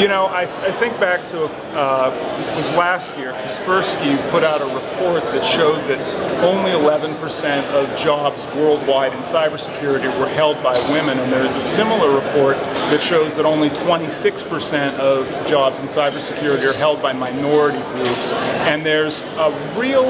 You know, I think back to, it was last year, Kaspersky put out a report that showed that only 11% of jobs worldwide in cybersecurity were held by women, and there's a similar report that shows that only 26% of jobs in cybersecurity are held by minority groups. And there's a real,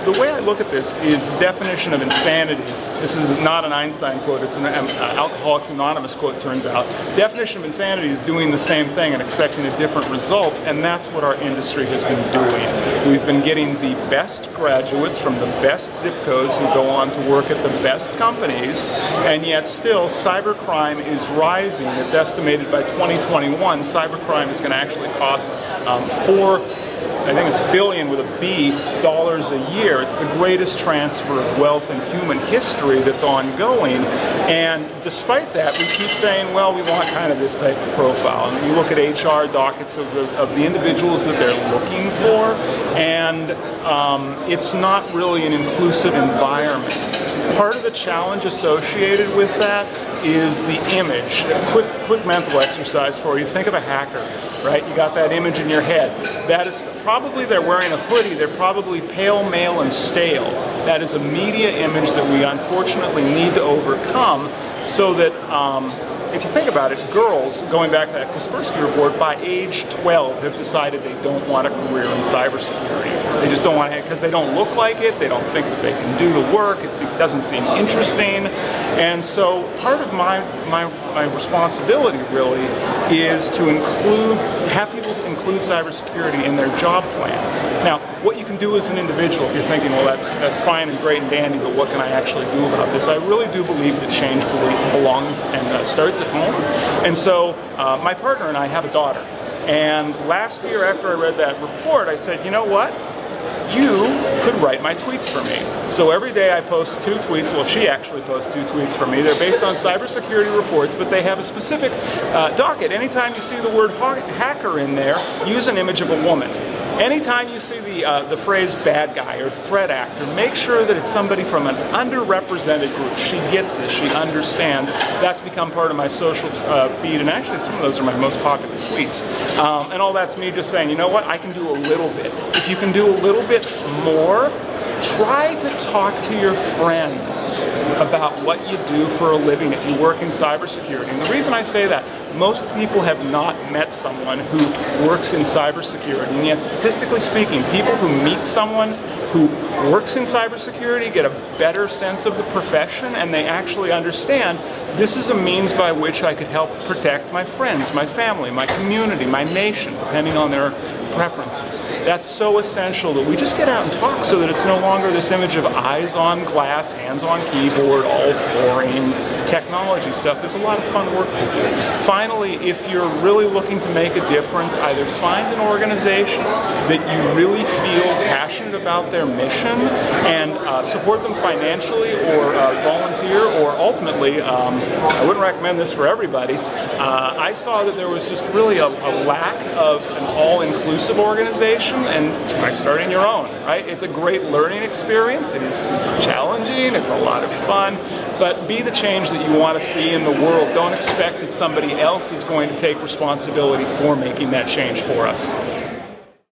the way I look at this is the definition of insanity. This is not an Einstein quote, it's an Alcoholics Anonymous quote, turns out. Definition of insanity is doing the same thing and expecting a different result, and that's what our industry has been doing. We've been getting the best graduates from the best zip codes who go on to work at the best companies, and yet still cybercrime is rising. It's estimated by 2021 cybercrime is going to actually cost I think it's billion with a B dollars a year. It's the greatest transfer of wealth in human history that's ongoing. And despite that, we keep saying, well, we want kind of this type of profile. And you look at HR dockets of the individuals that they're looking for, and it's not really an inclusive environment. Part of the challenge associated with that is the image. Quick mental exercise for you. Think of a hacker, right? You got that image in your head. That is probably, they're wearing a hoodie, they're probably pale, male, and stale. That is a media image that we unfortunately need to overcome so that, if you think about it, girls, going back to that Kaspersky report, by age 12 have decided they don't want a career in cybersecurity. They just don't want to, because they don't look like it, they don't think that they can do the work, it doesn't seem interesting. And so part of my responsibility really is to have people include cybersecurity in their job plans. Now, what you can do as an individual, if you're thinking, well, that's fine and great and dandy, but what can I actually do about this? I really do believe that change belongs and starts at home. And so my partner and I have a daughter. And last year after I read that report, I said, you know what? You could write my tweets for me. So every day I post 2 tweets. Well, she actually posts 2 tweets for me. They're based on cybersecurity reports, but they have a specific docket. Anytime you see the word hacker in there, use an image of a woman. Anytime you see the phrase bad guy or threat actor, make sure that it's somebody from an underrepresented group. She gets this, she understands. That's become part of my social feed, and actually some of those are my most popular tweets. And all that's me just saying, you know what, I can do a little bit. If you can do a little bit more, try to talk to your friends about what you do for a living if you work in cybersecurity. And the reason I say that, most people have not met someone who works in cybersecurity, and yet statistically speaking, people who meet someone who works in cybersecurity get a better sense of the profession, and they actually understand this is a means by which I could help protect my friends, my family, my community, my nation, depending on their preferences. That's so essential that we just get out and talk so that it's no longer this image of eyes on glass, hands on keyboard, all boring technology stuff. There's a lot of fun work to do. Finally, if you're really looking to make a difference, either find an organization that you really feel passionate about their mission and support them financially or volunteer, or ultimately, I wouldn't recommend this for everybody. I saw that there was just really a lack of an all-inclusive organization, and by starting your own, right? It's a great learning experience. It is super challenging. It's a lot of fun. But be the change that you want to see in the world. Don't expect that somebody else is going to take responsibility for making that change for us.